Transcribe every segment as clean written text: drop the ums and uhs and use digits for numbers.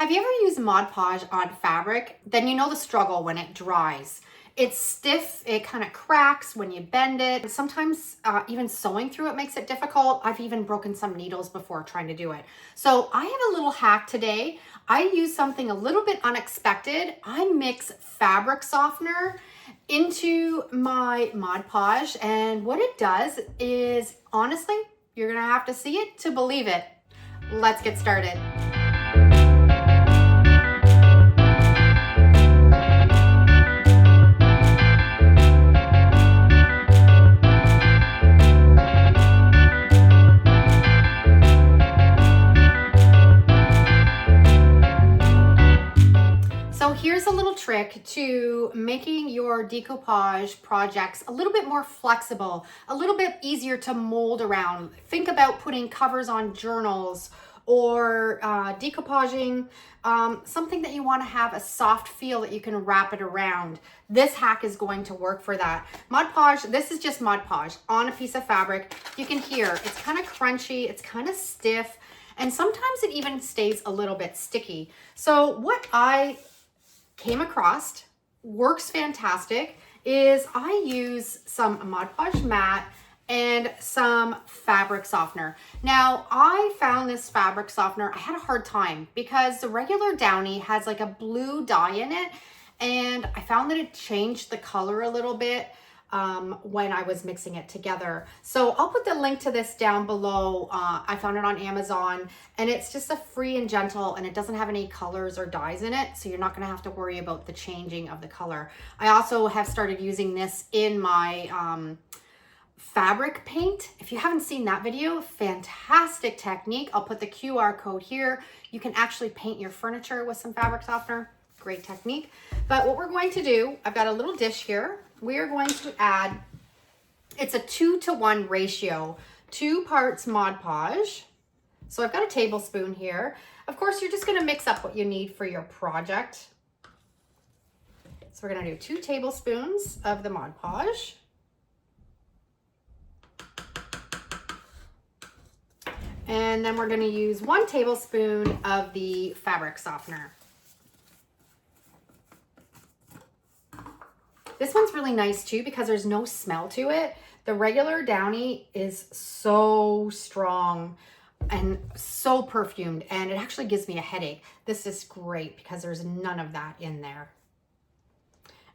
Have you ever used Mod Podge on fabric? Then you know the struggle when it dries. It's stiff, it kind of cracks when you bend it. Sometimes even sewing through it makes it difficult. I've even broken some needles before trying to do it. So I have a little hack today. I use something a little bit unexpected. I mix fabric softener into my Mod Podge, and what it does is, honestly, you're gonna have to see it to believe it. Let's get started. So here's a little trick to making your decoupage projects a little bit more flexible, a little bit easier to mold around. Think about putting covers on journals or decoupaging something that you want to have a soft feel that you can wrap it around. This hack is going to work for that. Mod Podge, this is just Mod Podge on a piece of fabric. You can hear it's kind of crunchy, it's kind of stiff, and sometimes it even stays a little bit sticky. So what I came across, works fantastic, is I use some Mod Podge matte and some fabric softener. Now, I found this fabric softener, I had a hard time because the regular Downy has like a blue dye in it, and I found that it changed the color a little bit when I was mixing it together. So I'll put the link to this down below. I found it on Amazon, and it's just a free and gentle, and it doesn't have any colors or dyes in it, so you're not gonna have to worry about the changing of the color. I also have started using this in my fabric paint. If you haven't seen that video, fantastic technique. I'll put the QR code here. You can actually paint your furniture with some fabric softener. Great technique. But what we're going to do, I've got a little dish here. We are going to add, it's a 2-to-1 ratio, 2 parts Mod Podge. So I've got a tablespoon here. Of course, you're just going to mix up what you need for your project. So we're going to do 2 tablespoons of the Mod Podge. And then we're going to use 1 tablespoon of the fabric softener. This one's really nice too because there's no smell to it. The regular Downy is so strong and so perfumed, and it actually gives me a headache. This is great because there's none of that in there.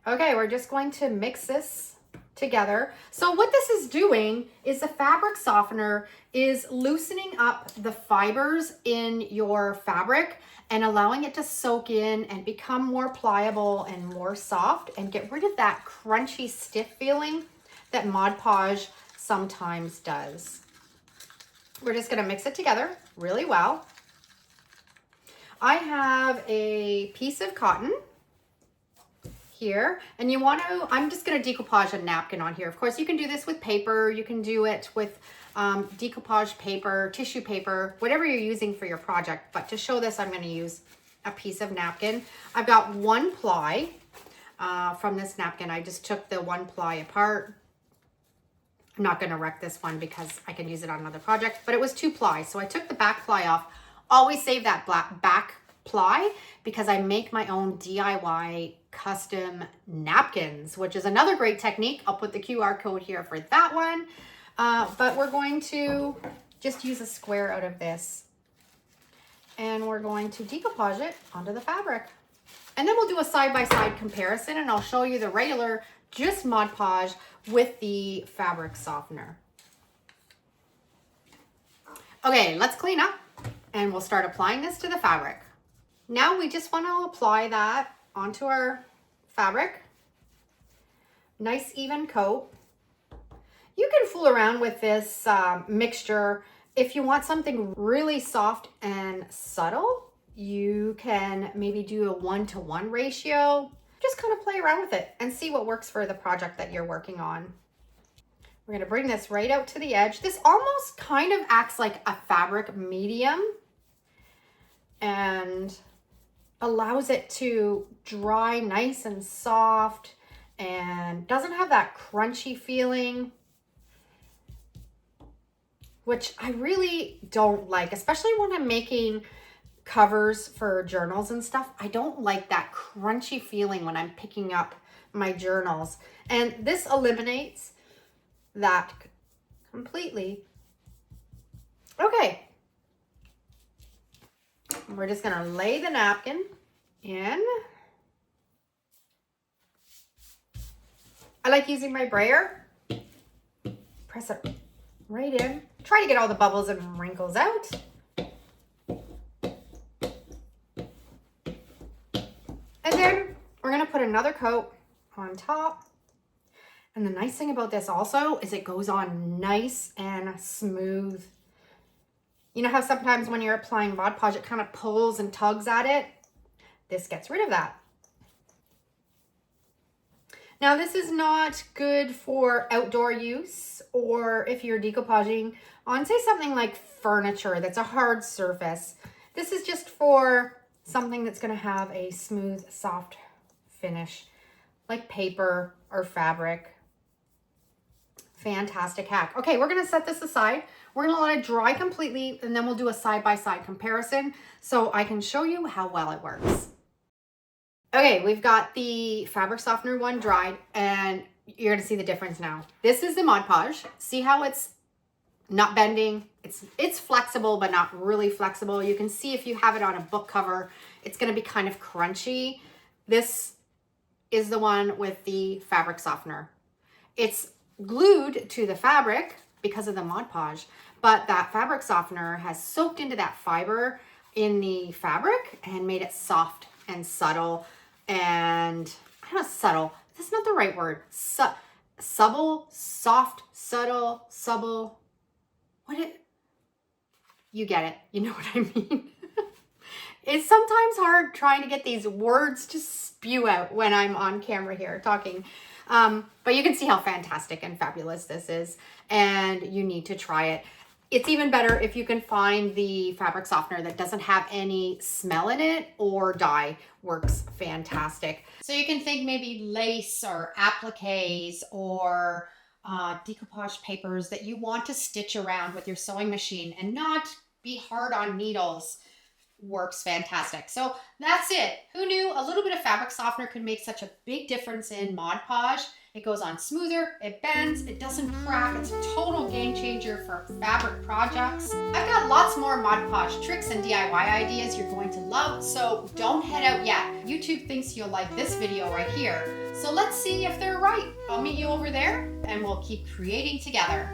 Okay, we're just going to mix this together. So what this is doing is the fabric softener is loosening up the fibers in your fabric and allowing it to soak in and become more pliable and more soft and get rid of that crunchy, stiff feeling that Mod Podge sometimes does. We're just gonna mix it together really well. I have a piece of cotton here, and you want to, I'm just going to decoupage a napkin on here. Of course, you can do this with paper, you can do it with decoupage paper, tissue paper, whatever you're using for your project. But to show this, I'm going to use a piece of napkin. I've got 1 ply from this napkin. I just took the 1 ply apart. I'm not going to wreck this one because I can use it on another project, but it was 2 ply. So I took the back ply off. Always save that back ply because I make my own DIY custom napkins, which is another great technique. I'll put the QR code here for that one. But we're going to just use a square out of this, and we're going to decoupage it onto the fabric. And then we'll do a side-by-side comparison, and I'll show you the regular, just Mod Podge with the fabric softener. Okay, let's clean up, and we'll start applying this to the fabric. Now we just want to apply that onto our fabric. Nice even coat. You can fool around with this mixture. If you want something really soft and subtle, you can maybe do a 1-to-1 ratio. Just kind of play around with it and see what works for the project that you're working on. We're going to bring this right out to the edge. This almost kind of acts like a fabric medium and allows it to dry nice and soft and doesn't have that crunchy feeling, which I really don't like, especially when I'm making covers for journals and stuff, I don't like that crunchy feeling when I'm picking up my journals. And this eliminates that completely. Okay. We're just gonna lay the napkin in. I like using my brayer. Press it right in. Try to get all the bubbles and wrinkles out. And then we're gonna put another coat on top. And the nice thing about this also is it goes on nice and smooth. You know how sometimes when you're applying Mod Podge, it kind of pulls and tugs at it? This gets rid of that. Now, this is not good for outdoor use or if you're decoupaging on, say, something like furniture that's a hard surface. This is just for something that's going to have a smooth, soft finish, like paper or fabric. Fantastic hack. Okay, we're going to set this aside. We're going to let it dry completely, and then we'll do a side-by-side comparison so I can show you how well it works. Okay, we've got the fabric softener one dried, and you're gonna see the difference now. This is the Mod Podge. See how it's not bending? It's flexible, but not really flexible. You can see if you have it on a book cover, it's gonna be kind of crunchy. This is the one with the fabric softener. It's glued to the fabric because of the Mod Podge, but that fabric softener has soaked into that fiber in the fabric and made it soft and subtle. And I don't know, subtle, that's not the right word. Subtle, soft, subtle, subtle. You get it. You know what I mean? It's sometimes hard trying to get these words to spew out when I'm on camera here talking. But you can see how fantastic and fabulous this is, and you need to try it. It's even better if you can find the fabric softener that doesn't have any smell in it or dye. Works fantastic. So you can think maybe lace or appliques or decoupage papers that you want to stitch around with your sewing machine and not be hard on needles. Works fantastic. So that's it. Who knew a little bit of fabric softener could make such a big difference in Mod Podge? It goes on smoother, it bends, it doesn't crack. It's a total game changer for fabric projects. I've got lots more Mod Podge tricks and DIY ideas you're going to love, so don't head out yet. YouTube thinks you'll like this video right here, so let's see if they're right. I'll meet you over there and we'll keep creating together.